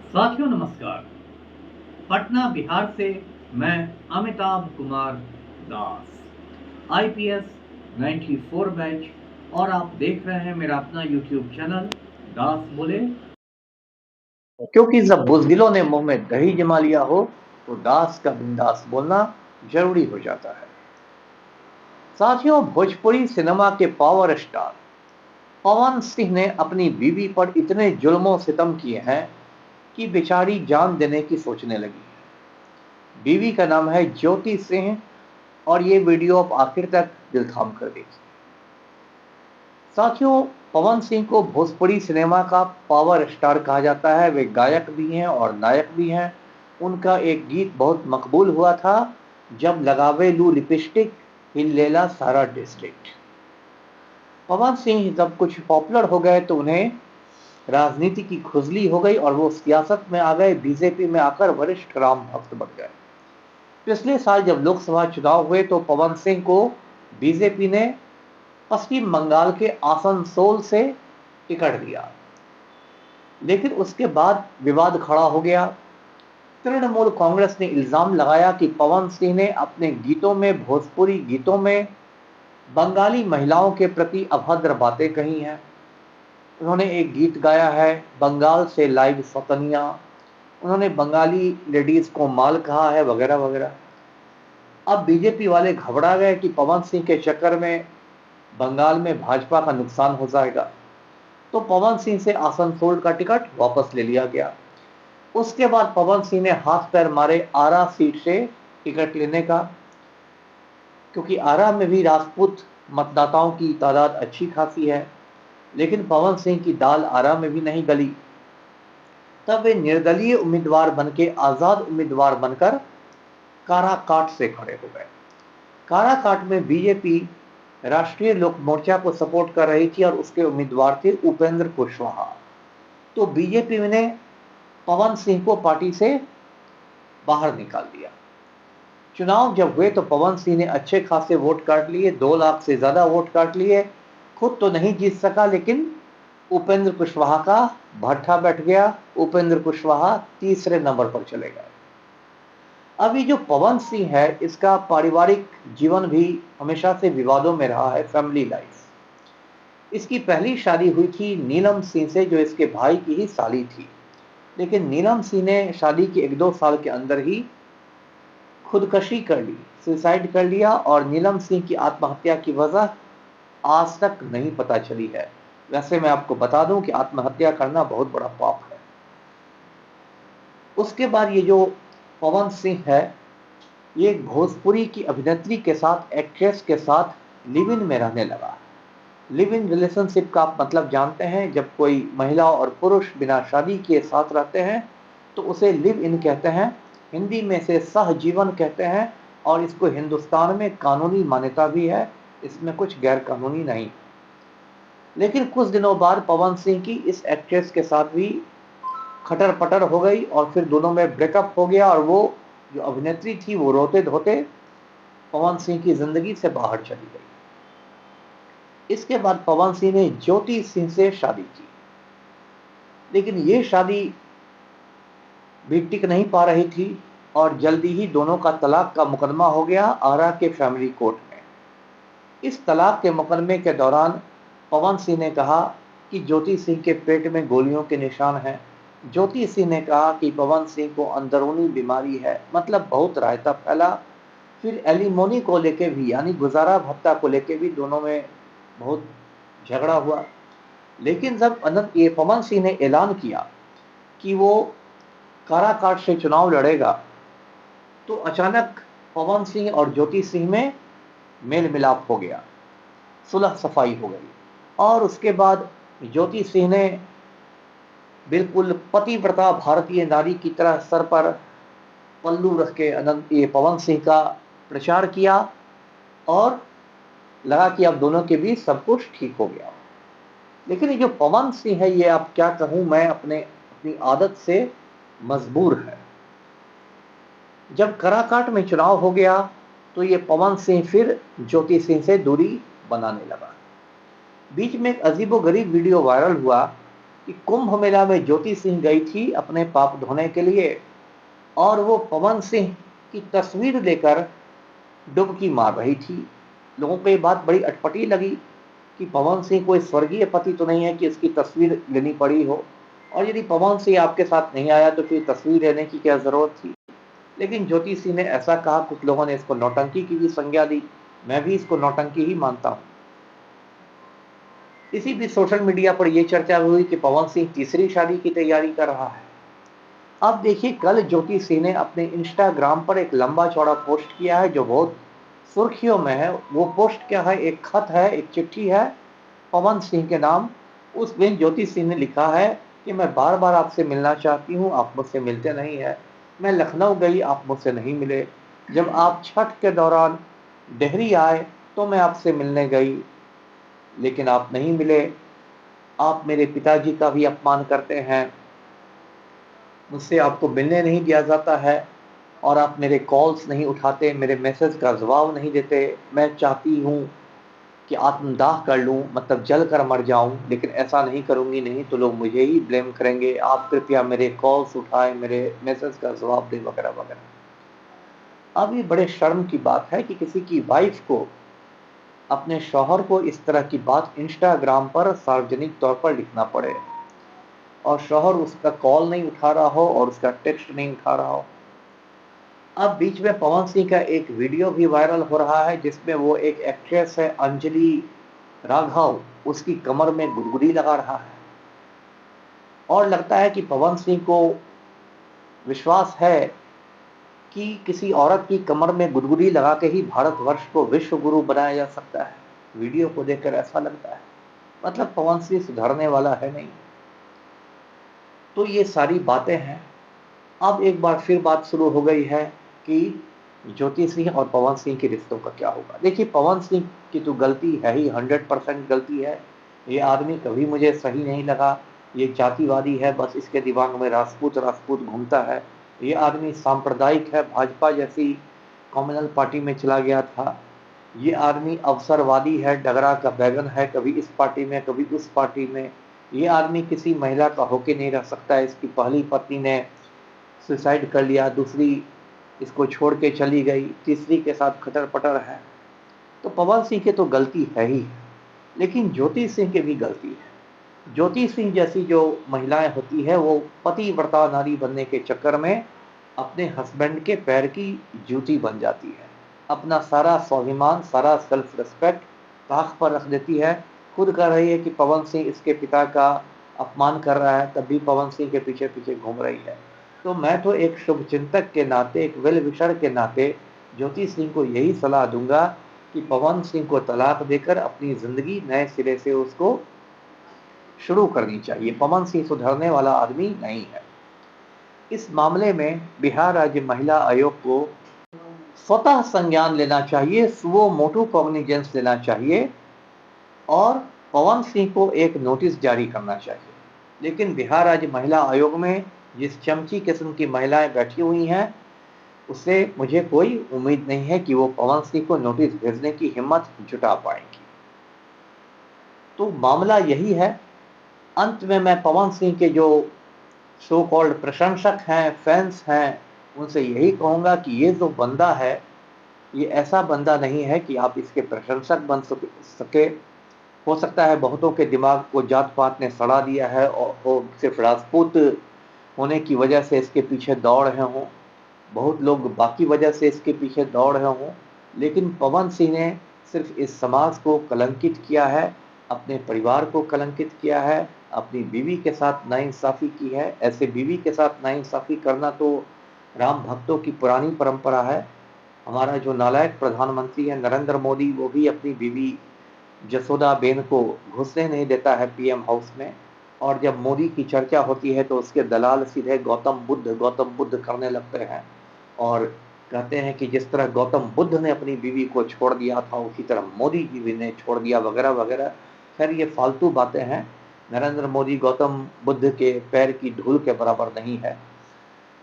साथियों नमस्कार। पटना बिहार से मैं अमिताभ कुमार दास, आईपीएस 94 बैच, और आप देख रहे हैं मेरा अपना यूट्यूब चैनल दास बोले। क्योंकि जब बुज़दिलों ने मुंह में दही जमा लिया हो तो दास का बिंदास बोलना जरूरी हो जाता है। साथियों, भोजपुरी सिनेमा के पावर स्टार पवन सिंह ने अपनी बीवी पर इतने जुल्मों सितम किए हैं कि बेचारी जान देने की सोचने लगी है। बीवी का नाम है ज्योति सिंह और ये वीडियो आप आखिर तक दिल थाम कर देखिए। साथियों, पवन सिंह को भोजपुरी सिनेमा का पावर स्टार कहा जाता है। वे गायक भी हैं और नायक भी हैं। उनका एक गीत बहुत मकबूल हुआ था, जब लगावे लू लिपस्टिक हिलेला सारा डिस्ट्रिक्ट। पवन सिंह जब कुछ पॉपुलर हो गए तो उन्हें राजनीति की खुजली हो गई और वो सियासत में आ गए। बीजेपी में आकर वरिष्ठ राम भक्त बन गए। पिछले साल जब लोकसभा चुनाव हुए तो पवन सिंह को बीजेपी ने पश्चिम बंगाल के आसनसोल से टिकट दिया, लेकिन उसके बाद विवाद खड़ा हो गया। तृणमूल कांग्रेस ने इल्जाम लगाया कि पवन सिंह ने अपने गीतों में, भोजपुरी गीतों में, बंगाली महिलाओं के प्रति अभद्र बातें कही हैं। उन्होंने एक गीत गाया है, बंगाल से लाइव सौतनिया। उन्होंने बंगाली लेडीज को माल कहा है, वगैरह वगैरह। अब बीजेपी वाले घबरा गए कि पवन सिंह के चक्कर में बंगाल में भाजपा का नुकसान हो जाएगा, तो पवन सिंह से आसनसोल का टिकट वापस ले लिया गया। उसके बाद पवन सिंह ने हाथ पैर मारे आरा सीट से टिकट लेने का, क्योंकि आरा में भी राजपूत मतदाताओं की तादाद अच्छी खासी है। लेकिन पवन सिंह की दाल आरा में भी नहीं गली। तब वे निर्दलीय उम्मीदवार बनके, आजाद उम्मीदवार बनकर काराकाट से खड़े हो गए। काराकाट में बीजेपी राष्ट्रीय लोक मोर्चा को सपोर्ट कर रही थी और उसके उम्मीदवार थे उपेंद्र कुशवाहा। तो बीजेपी ने पवन सिंह को पार्टी से बाहर निकाल दिया। चुनाव जब हुए तो पवन सिंह ने अच्छे खासे वोट काट लिए, 2 लाख से ज्यादा वोट काट लिए। खुद तो नहीं जीत सका, लेकिन उपेंद्र कुशवाहा का भट्ठा बैठ गया। उपेंद्र कुशवाहा तीसरे नंबर पर चले गए। अभी जो पवन सिंह है, इसका पारिवारिक जीवन भी हमेशा से विवादों में रहा है। फैमिली लाइफ, इसकी पहली शादी हुई थी नीलम सिंह से, जो इसके भाई की ही साली थी। लेकिन नीलम सिंह ने शादी के 1-2 साल के अंदर ही खुदकशी कर ली, सुसाइड कर लिया। और नीलम सिंह की आत्महत्या की वजह आज तक नहीं पता चली है। वैसे मैं आपको बता दूं कि आत्महत्या करना बहुत बड़ा पाप है। उसके बाद ये जो पवन सिंह है, ये एक भोजपुरी की अभिनेत्री के साथ, एक्ट्रेस के साथ लिव इन में रहने लगा। लिव इन रिलेशनशिप का आप मतलब जानते हैं। जब कोई महिला और पुरुष बिना शादी के साथ रहते हैं तो उसे लिव इन कहते हैं। हिंदी में से सहजीवन कहते हैं और इसको हिंदुस्तान में कानूनी मान्यता भी है। इसमें कुछ गैर कानूनी नहीं। लेकिन कुछ दिनों बाद पवन सिंह की इस एक्ट्रेस के साथ भी खटर पटर हो गई और फिर दोनों में ब्रेकअप हो गया और वो जो अभिनेत्री थी वो रोते धोते पवन सिंह की जिंदगी से बाहर चली गई। इसके बाद पवन सिंह ने ज्योति सिंह से शादी की, लेकिन ये शादी भी टिक नहीं पा रही थी और जल्दी ही दोनों का तलाक का मुकदमा हो गया आरा के फैमिली कोर्ट में। इस तलाक के मुकदमे के दौरान पवन सिंह ने कहा कि ज्योति सिंह के पेट में गोलियों के निशान हैं। ज्योति सिंह ने कहा कि पवन सिंह को अंदरूनी बीमारी है। मतलब बहुत रायता फैला। फिर एलिमोनी को लेके भी, यानी गुजारा भत्ता को लेके भी दोनों में बहुत झगड़ा हुआ। लेकिन जब ये पवन सिंह ने ऐलान किया कि वो काराकाट से चुनाव लड़ेगा, तो अचानक पवन सिंह और ज्योति सिंह में मेल मिलाप हो गया, सुलह सफाई हो गई। और उसके बाद ज्योति सिंह ने बिल्कुल पतिव्रता भारतीय नारी की तरह सर पर पल्लू रख के ये पवन सिंह का प्रचार किया और लगा कि अब दोनों के बीच सब कुछ ठीक हो गया। लेकिन ये जो पवन सिंह है, ये आप क्या कहूं मैं, अपनी आदत से मजबूर है। जब कराकाट में चुनाव हो गया तो ये पवन सिंह फिर ज्योति सिंह से दूरी बनाने लगा। बीच में एक अजीबोगरीब वीडियो वायरल हुआ कि कुंभ मेला में ज्योति सिंह गई थी अपने पाप धोने के लिए, और वो पवन सिंह की तस्वीर लेकर डुबकी मार रही थी। लोगों को ये बात बड़ी अटपटी लगी कि पवन सिंह कोई स्वर्गीय पति तो नहीं है कि इसकी तस्वीर लेनी पड़ी हो, और यदि पवन सिंह आपके साथ नहीं आया तो फिर तस्वीर लेने की क्या जरूरत थी। लेकिन ज्योति सिंह ने ऐसा कहा, कुछ लोगों ने इसको नौटंकी की भी संज्ञा दी, मैं भी इसको नौटंकी ही मानता हूं। इसी बीच सोशल मीडिया पर यह चर्चा हुई कि पवन सिंह तीसरी शादी की तैयारी कर रहा है। अब देखिए, कल ज्योति सिंह ने अपने इंस्टाग्राम पर एक लंबा चौड़ा पोस्ट किया है जो बहुत सुर्खियों में है। वो पोस्ट क्या है, एक खत है, एक चिट्ठी है पवन सिंह के नाम। उसमें ज्योति सिंह ने लिखा है कि मैं बार बार आपसे मिलना चाहती हूँ, आप मुझसे मिलते नहीं है। मैं लखनऊ गई, आप मुझसे नहीं मिले। जब आप छठ के दौरान डेहरी आए तो मैं आपसे मिलने गई, लेकिन आप नहीं मिले। आप मेरे पिताजी का भी अपमान करते हैं, मुझसे आपको मिलने नहीं दिया जाता है, और आप मेरे कॉल्स नहीं उठाते, मेरे मैसेज का जवाब नहीं देते। मैं चाहती हूँ कि आत्मदाह कर लूँ, मतलब जल कर मर जाऊँ, लेकिन ऐसा नहीं करूँगी, नहीं तो लोग मुझे ही ब्लेम करेंगे। आप कृपया मेरे कॉल्स उठाएं, मेरे मैसेज का जवाब दें, वगैरह वगैरह। अब ये बड़े शर्म की बात है कि किसी की वाइफ को, अपने शौहर को इस तरह की बात इंस्टाग्राम पर सार्वजनिक तौर पर लिखना पड़े, और शौहर उसका कॉल नहीं उठा रहा हो और उसका टेक्स्ट नहीं उठा रहा हो। अब बीच में पवन सिंह का एक वीडियो भी वायरल हो रहा है जिसमें वो एक एक्ट्रेस है अंजलि राघव, उसकी कमर में गुदगुदी लगा रहा है, और लगता है कि पवन सिंह को विश्वास है कि किसी औरत की कमर में गुदगुदी लगा के ही भारतवर्ष को विश्व गुरु बनाया जा सकता है। वीडियो को देखकर ऐसा लगता है, मतलब पवन सिंह सुधरने वाला है नहीं। तो ये सारी बातें हैं। अब एक बार फिर बात शुरू हो गई है कि ज्योति सिंह और पवन सिंह के रिश्तों का क्या होगा। देखिए, पवन सिंह की तो गलती है ही, 100% गलती है। ये आदमी कभी मुझे सही नहीं लगा, ये जातिवादी है, बस इसके दिमाग में राजपूत राजपूत घूमता है। ये आदमी सांप्रदायिक है, भाजपा जैसी कम्युनल पार्टी में चला गया था। ये आदमी अवसरवादी है, डगरा का बैगन है, कभी इस पार्टी में कभी उस पार्टी में। ये आदमी किसी महिला का होके नहीं रह सकता। इसकी पहली पत्नी ने सुसाइड कर लिया, दूसरी इसको छोड़ के चली गई, तीसरी के साथ खटर पटर है। तो पवन सिंह की तो गलती है ही, लेकिन ज्योति सिंह की भी गलती है। ज्योति सिंह जैसी जो महिलाएं होती है वो पतिव्रता नारी बनने के चक्कर में अपने हस्बैंड के पैर की जूती बन जाती है, अपना सारा स्वाभिमान, सारा सेल्फ रिस्पेक्ट ताक पर रख देती है। खुद कह रही है कि पवन सिंह इसके पिता का अपमान कर रहा है, तब भी पवन सिंह के पीछे पीछे घूम रही है। तो मैं तो एक शुभचिंतक के नाते, एक वेल विशर के नाते ज्योति सिंह को यही सलाह दूंगा कि पवन सिंह को तलाक देकर अपनी जिंदगी नए सिरे से उसको शुरू करनी चाहिए। पवन सिंह सुधरने वाला आदमी नहीं है। इस मामले में बिहार राज्य महिला आयोग को स्वतः संज्ञान लेना चाहिए, सुओ मोटू कॉग्निजेंस लेना चाहिए, और पवन सिंह को एक नोटिस जारी करना चाहिए। लेकिन बिहार राज्य महिला आयोग में जिस चमची किस्म की महिलाएं बैठी हुई हैं, उससे मुझे कोई उम्मीद नहीं है कि वो पवन सिंह को नोटिस भेजने की हिम्मत जुटा पाएंगी। तो मामला यही है। अंत में मैं पवन सिंह के जो सो कॉल्ड प्रशंसक हैं, फैंस हैं, उनसे यही कहूँगा कि ये जो बंदा है, ये ऐसा बंदा नहीं है कि आप इसके प्रशंसक बन सके। हो सकता है बहुतों के दिमाग को जात पात ने सड़ा दिया है और वो सिर्फ राजपूत होने की वजह से इसके पीछे दौड़ रहे हों, बहुत लोग बाकी वजह से इसके पीछे दौड़ रहे हों। लेकिन पवन सिंह ने सिर्फ इस समाज को कलंकित किया है, अपने परिवार को कलंकित किया है, अपनी बीवी के साथ नाइंसाफ़ी की है। ऐसे बीवी के साथ नाइंसाफ़ी करना तो राम भक्तों की पुरानी परंपरा है। हमारा जो नालायक प्रधानमंत्री है नरेंद्र मोदी, वो भी अपनी बीवी जसोदा बेन को घुसने नहीं देता है पीएम हाउस में, और जब मोदी की चर्चा होती है तो उसके दलाल सीधे गौतम बुद्ध करने लगते हैं, और कहते हैं कि जिस तरह गौतम बुद्ध ने अपनी बीवी को छोड़ दिया था उसी तरह मोदी जी भी ने छोड़ दिया, वगैरह वगैरह। खैर, ये फालतू बातें हैं। नरेंद्र मोदी गौतम बुद्ध के पैर की धूल के बराबर नहीं है।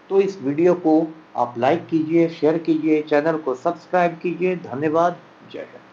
तो इस वीडियो को आप लाइक कीजिए, शेयर कीजिए, चैनल को सब्सक्राइब कीजिए। धन्यवाद। जय हिंद।